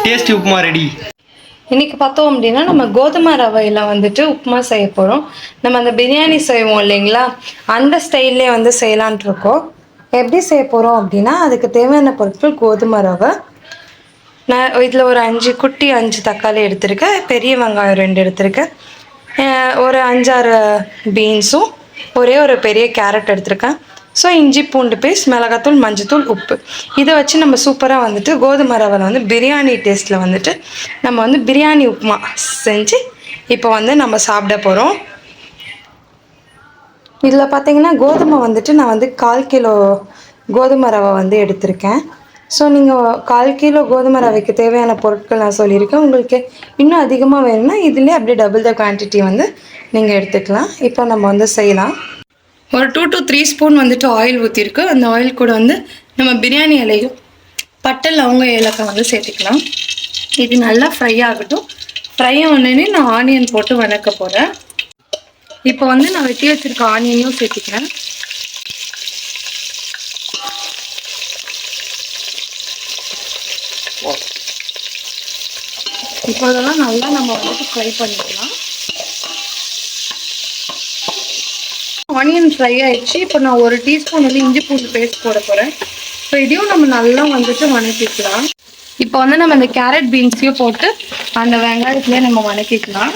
Tasty upma ready. இன்றைக்கி பார்த்தோம் அப்படின்னா நம்ம கோதுமை ரவையில் வந்துட்டு உப்புமா செய்ய போகிறோம். நம்ம அந்த பிரியாணி செய்வோம் இல்லைங்களா, அந்த ஸ்டைல்லே வந்து செய்யலான்ட்டு இருக்கோம். எப்படி செய்ய போகிறோம் அப்படின்னா, அதுக்கு தேவையான பொருட்கள் கோதுமை ரவை. நான் இதில் ஒரு 5 தக்காளி எடுத்திருக்கேன், பெரிய வெங்காயம் 2 எடுத்திருக்கேன், ஒரு 5-6 பீன்ஸும் ஒரே ஒரு பெரிய கேரட் எடுத்திருக்கேன். ஸோ இஞ்சி பூண்டு பேஸ்ட், மிளகாத்தூள், மஞ்சத்தூள், உப்பு, இதை வச்சு நம்ம சூப்பராக வந்துட்டு கோதுமை ரவையில் வந்து பிரியாணி டேஸ்ட்டில் வந்துட்டு நம்ம வந்து பிரியாணி உப்புமா செஞ்சு இப்போ வந்து நம்ம சாப்பிட போகிறோம். இதில் பார்த்தீங்கன்னா கோதுமை வந்துட்டு நான் வந்து 1/4 கிலோ கோதுமை ரவை வந்து எடுத்திருக்கேன். ஸோ நீங்கள் 1/4 கிலோ கோதுமை ரவைக்கு தேவையான பொருட்கள் நான் சொல்லியிருக்கேன். உங்களுக்கு இன்னும் அதிகமாக வேணும்னா இதுலேயே அப்படியே டபுள் த குவான்டிட்டி வந்து நீங்கள் எடுத்துக்கலாம். இப்போ நம்ம வந்து செய்யலாம். ஒரு 2 to 3 ஸ்பூன் வந்துட்டு ஆயில் ஊற்றிருக்கு. அந்த ஆயில் கூட வந்து நம்ம பிரியாணி இலையும் பட்டை லவங்க ஏலக்காய் வந்து சேர்த்துக்கலாம். இது நல்லா ஃப்ரை ஆகட்டும். ஃப்ரை ஆனோடனே நான் ஆனியன் போட்டு வதக்க போகிறேன். இப்போ வந்து நான் வெட்டி வச்சுருக்க ஆனியனையும் சேர்த்துக்கிறேன். இப்போ இதெல்லாம் நல்லா நம்ம வந்துட்டு ஃப்ரை பண்ணிக்கலாம். ஆனியன் ஃப்ரை ஆயிடுச்சு. இப்போ நான் 1 டீஸ்பூன் வந்து இஞ்சி பூண்டு பேஸ்ட் போட போகிறேன். ஸோ இதையும் நம்ம நல்லா வந்துட்டு வதக்கிக்கலாம். இப்போ வந்து நம்ம இந்த கேரட் பீன்ஸையும் போட்டு அந்த வெங்காயத்துலேயே நம்ம வதக்கிக்கலாம்.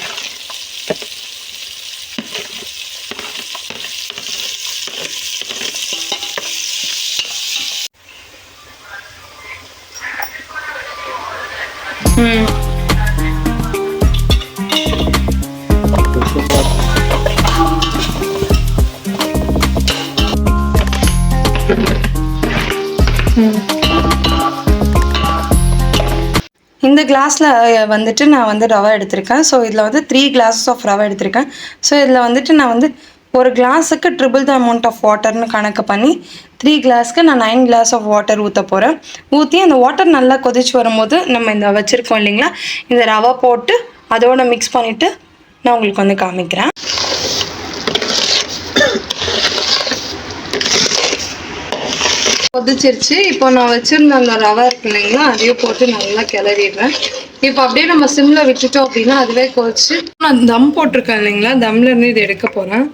இந்த கிளாஸில் வந்துட்டு நான் வந்து ரவை எடுத்திருக்கேன். ஸோ இதில் வந்து 3 glasses ஆஃப் ரவை எடுத்திருக்கேன். ஸோ இதில் வந்துட்டு நான் வந்து ஒரு கிளாஸுக்கு ட்ரிபிள் த அமௌண்ட் ஆஃப் வாட்டர்னு கணக்கு பண்ணி 3 கிளாஸ்க்கு நான் 9 glass ஆஃப் வாட்டர் ஊற்ற போகிறேன். ஊற்றி அந்த வாட்டர் நல்லா கொதிச்சு வரும்போது நம்ம இந்த வச்சுருக்கோம் இல்லைங்களா, இந்த ரவை போட்டு அதோட மிக்ஸ் பண்ணிவிட்டு நான் உங்களுக்கு வந்து காமிக்கிறேன். கொதிச்சிருச்சு. இப்போ நான் வச்சுருந்த அந்த ரவை இருக்கு இல்லைங்களா, அதையும் போட்டு நல்லா கிளறிடுறேன். இப்போ அப்படியே நம்ம சிம்மில் விட்டுட்டோம் அப்படின்னா அதுவே கொதிச்சு நான் தம் போட்டிருக்கேன் இல்லைங்களா, தம்லேருந்து இது எடுக்க போகிறேன்.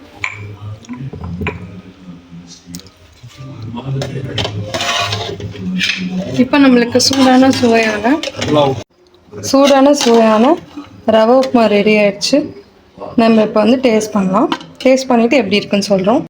இப்போ நம்மளுக்கு சூடான ரவை உப்புமா ரெடி ஆயிடுச்சு. நம்ம இப்போ வந்து டேஸ்ட் பண்ணலாம். டேஸ்ட் பண்ணிவிட்டு எப்படி இருக்குன்னு சொல்கிறோம்.